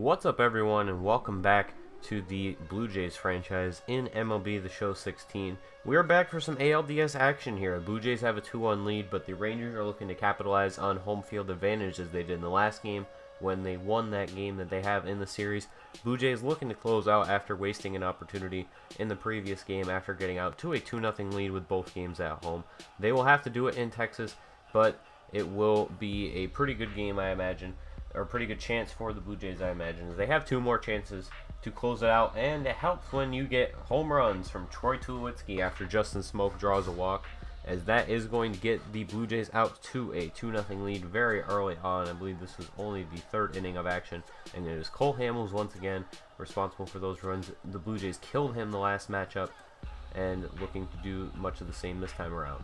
What's up, everyone, and welcome back to the Blue Jays franchise in MLB The Show 16. We are back for some ALDS action here. The Blue Jays have a 2-1 lead, but the Rangers are looking to capitalize on home field advantage as they did in the last game when they won that game that they have in the series. Blue Jays looking to close out after wasting an opportunity in the previous game after getting out to a 2-0 lead with both games at home. They will have to do it in Texas, but it will be a pretty good game, I imagine. Or a pretty good chance for the Blue Jays, I imagine. They have two more chances to close it out, and it helps when you get home runs from Troy Tulowitzki after Justin Smoak draws a walk, as that is going to get the Blue Jays out to a 2-0 lead very early on. I believe this was only the third inning of action, and it is Cole Hamels once again responsible for those runs. The Blue Jays killed him the last matchup, and looking to do much of the same this time around.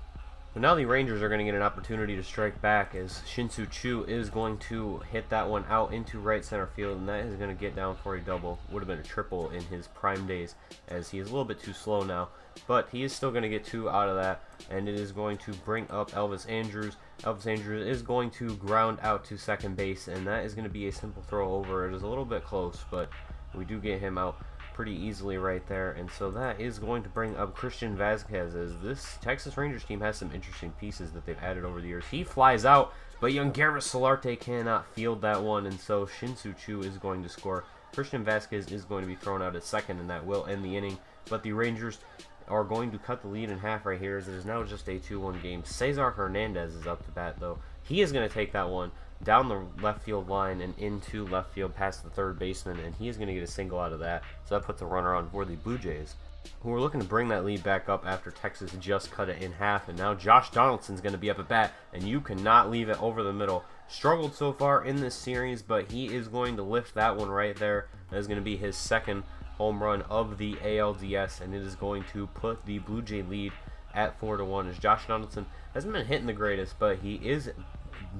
So now the Rangers are going to get an opportunity to strike back as Shin-Soo Choo is going to hit that one out into right center field, and that is going to get down for a double. Would have been a triple in his prime days, as he is a little bit too slow now, but he is still going to get two out of that, and it is going to bring up Elvis Andrus. Elvis Andrus is going to ground out to second base, and that is going to be a simple throw over. It is a little bit close, but we do get him out pretty easily right there, and so that is going to bring up Christian Vasquez, as this Texas Rangers team has some interesting pieces that they've added over the years. He flies out, but young Garrett Solarte cannot field that one, and so Shin-Soo Choo is going to score. Christian Vasquez is going to be thrown out at second, and that will end the inning, but the Rangers are going to cut the lead in half right here, as it is now just a 2-1 game. Cesar Hernandez is up to bat, though. He is going to take that one down the left field line and into left field past the third baseman, and he is going to get a single out of that. So that puts a runner on for the Blue Jays, who are looking to bring that lead back up after Texas just cut it in half. And now Josh Donaldson's going to be up at bat, and you cannot leave it over the middle. Struggled so far in this series, but he is going to lift that one right there. That is going to be his second home run of the ALDS, and it is going to put the Blue Jay lead at 4-1, as Josh Donaldson hasn't been hitting the greatest, but he is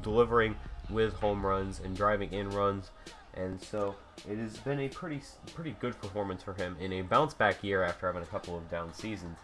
delivering with home runs and driving in runs, and so it has been a pretty good performance for him in a bounce back year after having a couple of down seasons,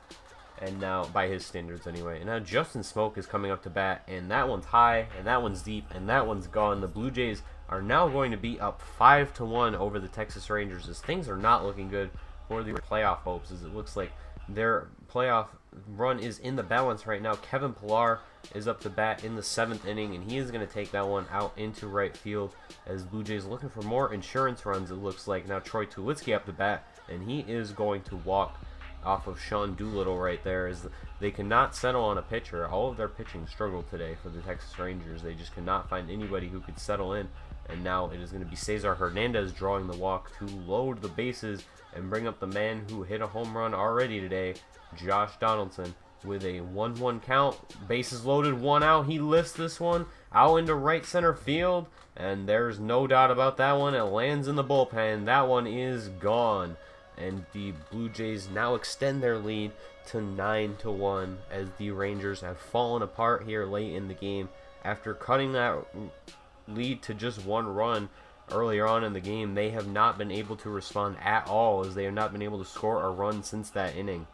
and now by his standards anyway. And now Justin Smoak is coming up to bat, and that one's high, and that one's deep, and that one's gone. The Blue Jays are now going to be up 5-1 over the Texas Rangers, as things are not looking good for the playoff hopes, as it looks like their playoff run is in the balance right now. Kevin Pillar is up to bat in the 7th inning, and he is going to take that one out into right field, as Blue Jays looking for more insurance runs, it looks like. Now Troy Tulowitzki up to bat, and he is going to walk off of Sean Doolittle right there, as they cannot settle on a pitcher. All of their pitching struggled today for the Texas Rangers. They just could not find anybody who could settle in, and now it is going to be Cesar Hernandez drawing the walk to load the bases and bring up the man who hit a home run already today, Josh Donaldson, with a 1-1 count. Bases loaded, one out. He lifts this one out into right center field, and there's no doubt about that one. It lands in the bullpen. That one is gone, and the Blue Jays now extend their lead to 9-1, as the Rangers have fallen apart here late in the game after cutting that lead to just one run earlier on in the game. They have not been able to respond at all, as they have not been able to score a run since that inning.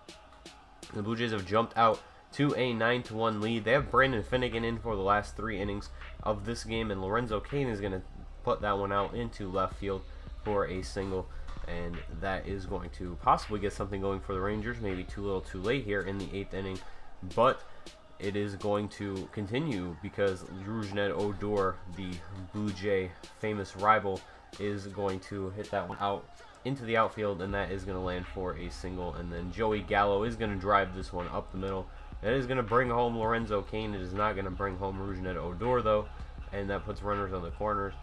The Blue Jays have jumped out to a 9-1 lead. They have Brandon Finnegan in for the last 3 innings of this game, and Lorenzo Cain is going to put that one out into left field for a single, and that is going to possibly get something going for the Rangers. Maybe too little too late here in the 8th inning, but it is going to continue, because Rougned Odor, the Blue Jay famous rival, is going to hit that one out into the outfield, and that is going to land for a single. And then Joey Gallo is going to drive this one up the middle. That is going to bring home Lorenzo Cain. It is not going to bring home Rougned Odor, though, and that puts runners on the corners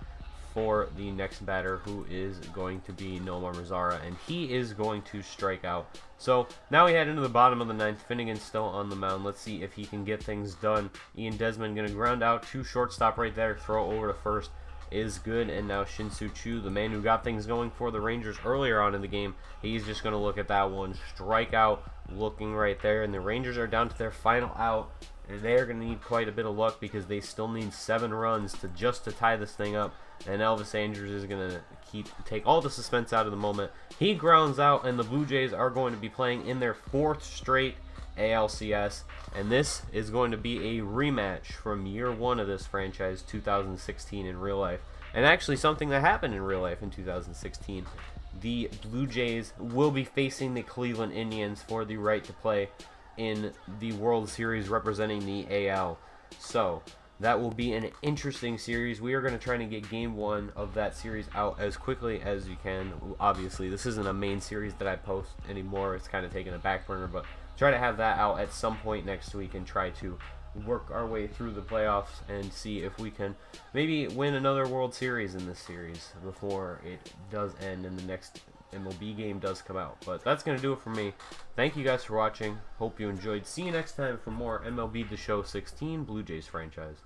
for the next batter, who is going to be Nomar Mazara, and he is going to strike out. So now we head into the bottom of the 9th. Finnegan still on the mound. Let's see if he can get things done. Ian Desmond going to ground out to shortstop right there. Throw over to first is good, and now Shin-Soo Choo, the man who got things going for the Rangers earlier on in the game, he's just going to look at that one. Strike out looking right there, and the Rangers are down to their final out, and they're going to need quite a bit of luck, because they still need 7 runs to tie this thing up. And Elvis Andrus is going to take all the suspense out of the moment. He grounds out, and the Blue Jays are going to be playing in their 4th straight ALCS, and this is going to be a rematch from year 1 of this franchise, 2016 in real life. And actually something that happened in real life in 2016. The Blue Jays will be facing the Cleveland Indians for the right to play in the World Series representing the AL. So that will be an interesting series. We are going to try to get game 1 of that series out as quickly as you can. Obviously, this isn't a main series that I post anymore. It's kind of taken a back burner, but try to have that out at some point next week and try to work our way through the playoffs and see if we can maybe win another World Series in this series before it does end and the next MLB game does come out. But that's going to do it for me. Thank you guys for watching. Hope you enjoyed. See you next time for more MLB The Show 16 Blue Jays franchise.